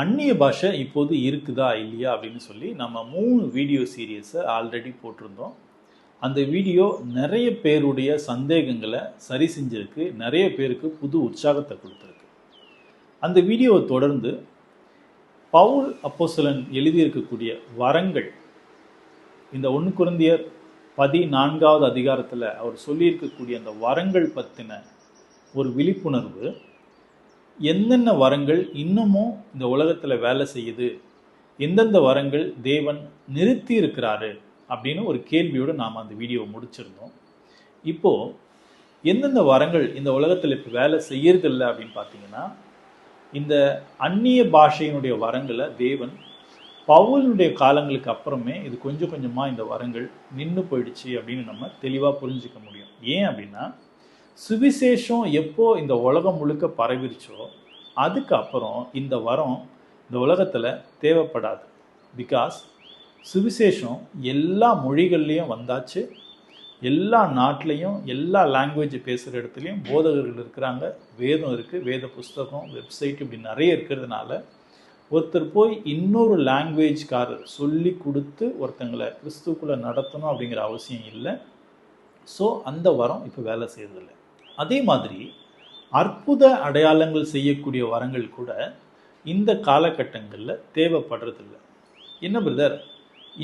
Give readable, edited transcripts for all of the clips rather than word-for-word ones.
அந்நிய பாஷை இப்போது இருக்குதா இல்லையா அப்படின்னு சொல்லி நம்ம 3 வீடியோ சீரியஸை ஆல்ரெடி போட்டிருந்தோம். அந்த வீடியோ நிறைய பேருடைய சந்தேகங்களை சரி செஞ்சிருக்கு. நிறைய பேருக்கு புது உற்சாகத்தை கொடுத்துருக்கு. அந்த வீடியோவை தொடர்ந்து பவுல் அப்போஸ்தலன் எழுதியிருக்கக்கூடிய வரங்கள், இந்த 1 கொரிந்தியர் 14வது அதிகாரத்தில் அவர் சொல்லியிருக்கக்கூடிய அந்த வரங்கள் பற்றின ஒரு விழிப்புணர்வு, எந்தெந்த வரங்கள் இன்னமும் இந்த உலகத்தில் வேலை செய்யுது, எந்தெந்த வரங்கள் தேவன் நிறுத்தி இருக்கிறாரு அப்படின்னு ஒரு கேள்வியோடு நாம் அந்த வீடியோவை முடிச்சிருந்தோம். இப்போது எந்தெந்த வரங்கள் இந்த உலகத்தில் இப்போ வேலை செய்யறதில்லை அப்படின்னு பார்த்தீங்கன்னா, இந்த அந்நிய பாஷையினுடைய வரங்களை தேவன் பவுலுடைய காலங்களுக்கு அப்புறமே இது கொஞ்சம் கொஞ்சமாக இந்த வரங்கள் நின்று போயிடுச்சு அப்படின்னு நம்ம தெளிவாக புரிஞ்சிக்க முடியும். ஏன் அப்படின்னா, சுவிசேஷம் எப்போ இந்த உலகம் முழுக்க பரவிருச்சோ அதுக்கப்புறம் இந்த வரம் இந்த உலகத்தில் தேவைப்படாது. பிகாஸ் சுவிசேஷம் எல்லா மொழிகள்லேயும் வந்தாச்சு. எல்லா நாட்டிலையும் எல்லா லாங்குவேஜ் பேசுகிற இடத்துலையும் போதகர்கள் இருக்கிறாங்க, வேதம் இருக்குது, வேத புஸ்தகம், வெப்சைட் இப்படி நிறைய இருக்கிறதுனால ஒருத்தர் போய் இன்னொரு லாங்குவேஜ்காரர் சொல்லி கொடுத்து ஒருத்தங்களை கிறிஸ்துக்குள்ளே நடத்தணும் அப்படிங்கிற அவசியம் இல்லை. ஸோ அந்த வரம் இப்போ வேலை செய்யறதில்லை. அதே மாதிரி அற்புத அடையாளங்கள் செய்யக்கூடிய வரங்கள் கூட இந்த காலகட்டங்களில் தேவைப்படுறதில்லை. என்ன பிரதர்,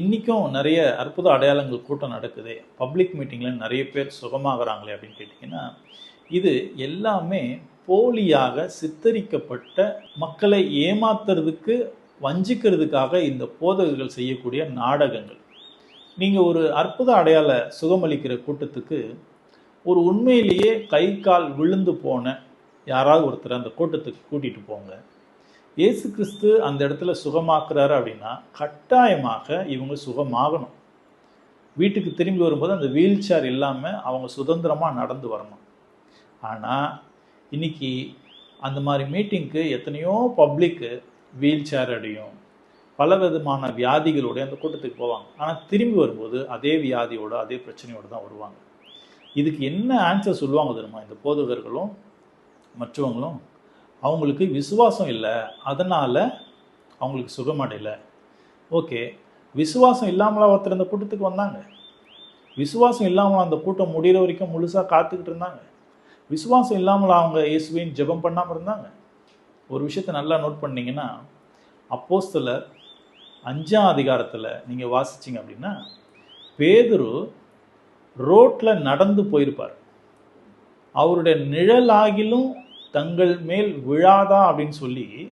இன்றைக்கும் நிறைய அற்புத அடையாளங்கள் கூட்டம் நடக்குது, பப்ளிக் மீட்டிங்கில் நிறைய பேர் சுகமாகறாங்களே அப்படின்னு கேட்டிங்கன்னா, இது எல்லாமே போலியாக சித்தரிக்கப்பட்ட, மக்களை ஏமாத்துறதுக்கு வஞ்சிக்கிறதுக்காக இந்த போதகர்கள் செய்யக்கூடிய நாடகங்கள். நீங்கள் ஒரு அற்புத அடையாள சுகமளிக்கிற கூட்டத்துக்கு ஒரு உண்மையிலேயே கை கால் விழுந்து போன யாராவது ஒருத்தர் அந்த கூட்டத்துக்கு கூட்டிகிட்டு போங்க. இயேசு கிறிஸ்து அந்த இடத்துல சுகமாக்குறாரு அப்படின்னா கட்டாயமாக இவங்க சுகமாகணும். வீட்டுக்கு திரும்பி வரும்போது அந்த வீல் சேர் இல்லாமல் அவங்க சுதந்திரமாக நடந்து வரணும். ஆனால் இன்னைக்கு அந்த மாதிரி மீட்டிங்க்கு எத்தனையோ பப்ளிக்கு வீல் சேர் அடையும், பல விதமான வியாதிகளோடு அந்த கூட்டத்துக்கு போவாங்க. ஆனால் திரும்பி வரும்போது அதே வியாதியோடு அதே பிரச்சனையோடு தான் வருவாங்க. இதுக்கு என்ன ஆன்சர் சொல்லுவாங்க தெரியுமா இந்த போதகர்களும் மற்றவங்களும்? அவங்களுக்கு விசுவாசம் இல்லை, அதனால் அவங்களுக்கு சுகமடையலை. ஓகே, விசுவாசம் இல்லாமலாம் ஒருத்தர் அந்த கூட்டத்துக்கு வந்தாங்க? விசுவாசம் இல்லாமல் அந்த கூட்டம் முடிகிற வரைக்கும் முழுசாக காத்துக்கிட்டு இருந்தாங்க? விசுவாசம் இல்லாமல் அவங்க இயேசுவின் ஜெபம் பண்ணாமல் இருந்தாங்க? ஒரு விஷயத்தை நல்லா நோட் பண்ணிங்கன்னா, அப்போஸ்தலர் 5ஆம் அதிகாரத்தில் நீங்கள் வாசிச்சிங்க அப்படின்னா, பேதுரு ரோட்டில் நடந்து போயிருப்பார். அவருடைய நிழலாகிலும் தங்கள் மேல் விழாதா அப்படின்னு சொல்லி